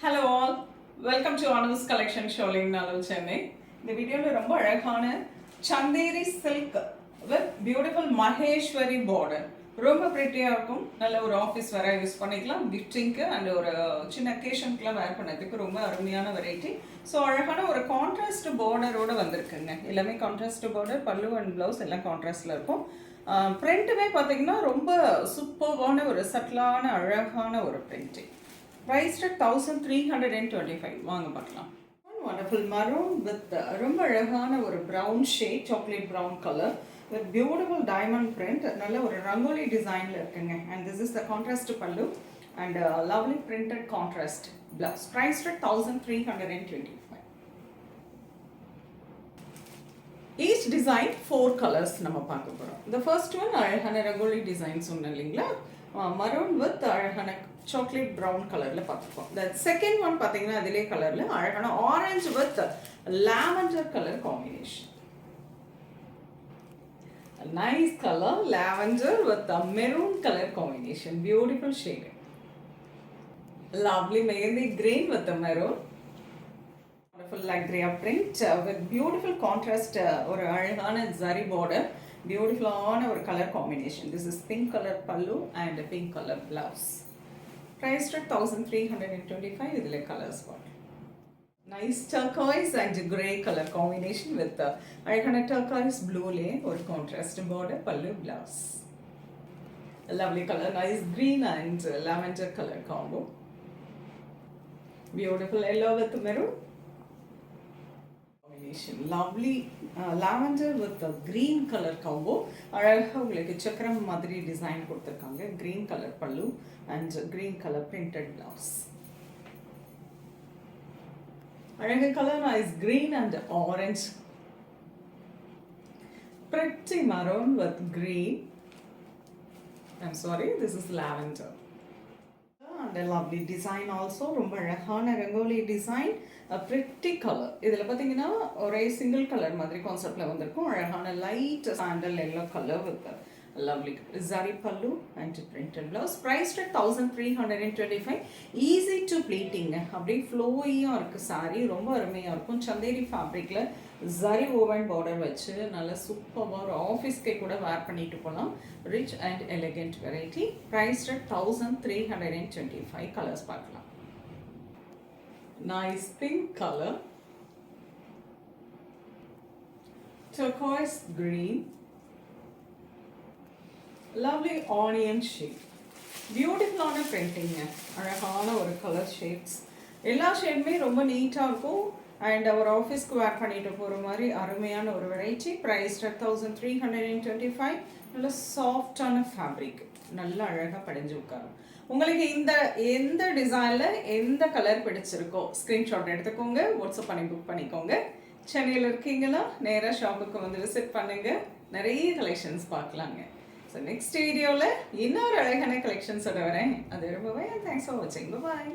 Hello all, welcome to Anu's collection showing Nalal Chennai. இந்த வீடியோல ரொம்ப அழகான Chanderi silk with beautiful Maheswari border. ரொம்ப பிரிட்டியா இருக்கும். நல்ல ஒரு ஆபீஸ் வேற யூஸ் பண்ணிக்கலாம். கிஃப்டிங்க்கு அண்ட் ஒரு சின்ன அக்கேஷனுக்குலாம் வேர் பண்ணதுக்கு ரொம்ப அருமையான வெரைட்டி. ஸோ அழகான ஒரு கான்ட்ராஸ்ட் பார்டரோட வந்திருக்குங்க. எல்லாமே கான்ட்ராஸ்ட் பார்டர், பல்லு அண்ட் பிளவுஸ் எல்லாம் கான்ட்ராஸ்ட்ல இருக்கும். பிரிண்ட்டுமே பார்த்தீங்கன்னா ரொம்ப சூப்பர்வான ஒரு சட்டிலான அழகான ஒரு பிரிண்டிங். Priced at 1325. வாங்க பார்க்கலாம். Wonderful maroon with ரொம்ப அழகான ஒரு brown shade, chocolate brown color with beautiful diamond print. நல்ல ஒரு ரங்கோலி டிசைன்ல இருக்குங்க. And this is the contrast pallu and lovely printed contrast blouse. Priced at 1325. Each design 4 colors நம்ம பார்க்க போறோம். The first one அழகான ரங்கோலி டிசைன் சொன்னேன் இல்லைங்களா? maroon with அழகான chocolate brown கலர்ல பார்த்துப்போம். The second one பார்த்தீங்கன்னா அதிலே கலர்ல அழகான orange with lavender color combination. A nice color lavender with a maroon color combination. Beautiful shade. Lovely mehendi green with the maroon. Wonderful lagria print with beautiful contrast ஒரு அழகான zari border. Beautiful ஆன ஒரு color combination. This is pink color pallu and pink color blouse. Priced at 1325. இதுல colors பாருங்க. Nice turquoise and grey color combination with அழகான turquoise blue லே ஒரு contrast border pallu blouse. A lovely color, nice green and lavender color combo. Beautiful yellow with maroon. Lovely lavender with the green color combo. அழகா உங்களுக்கு சக்கரம் மாதிரி design கொடுத்திருக்காங்க. green color pallu and green color printed blouse. அழகு color is green and orange. Pretty maroon with green. I'm sorry, this is lavender. And a lovely design also. ரொம்ப அழகான rangoli design. A pretty color. இதில் பார்த்தீங்கன்னா ஒரே single colour மாதிரி கான்செப்டில் வந்திருக்கும். அழகான light sandal yellow colour with lovely zari pallu and printed blouse. Priced at 1325. Easy to pleating. அப்படியே ஃப்ளோயியாக இருக்குது சாரி. ரொம்ப அருமையாக இருக்கும். சந்தேரி ஃபேப்ரிக்கில் zari woven border வச்சு நல்ல சூப்பராக ஒரு ஆஃபீஸ்க்கே கூட வேர் பண்ணிட்டு போகலாம். Rich and elegant variety. Priced at 1325. Colours பார்க்கலாம். Nice pink color, turquoise green, lovely onion shade, beautiful on a printing. அழகான ஒரு color shades. எல்லா ஷேடுமே ரொம்ப நீட்டாக இருக்கும் அண்ட் அவர் ஆஃபீஸ்க்கு வேர் பண்ணிட்டு போகிற மாதிரி அருமையான ஒரு வெரைட்டி. ப்ரைஸ் 1325. நல்ல சாஃப்டான ஃபேப்ரிக், நல்லா அழகாக படிஞ்சு உட்காரும். உங்களுக்கு இந்த எந்த டிசைனில் எந்த கலர் பிடிச்சிருக்கோ ஸ்க்ரீன்ஷாட் எடுத்துக்கோங்க, வாட்ஸ்அப் பண்ணி புக் பண்ணிக்கோங்க. சென்னையில் இருக்கீங்களா, நேராக ஷாப்புக்கு வந்து விசிட் பண்ணுங்கள், நிறைய கலெக்ஷன்ஸ் பார்க்கலாங்க. ஸோ நெக்ஸ்ட் வீடியோவில் இன்னொரு அழகான கலெக்ஷன்ஸோட வரேன். அது ரொம்பவே தேங்க்ஸ் ஃபார் வாட்சிங். பாய்.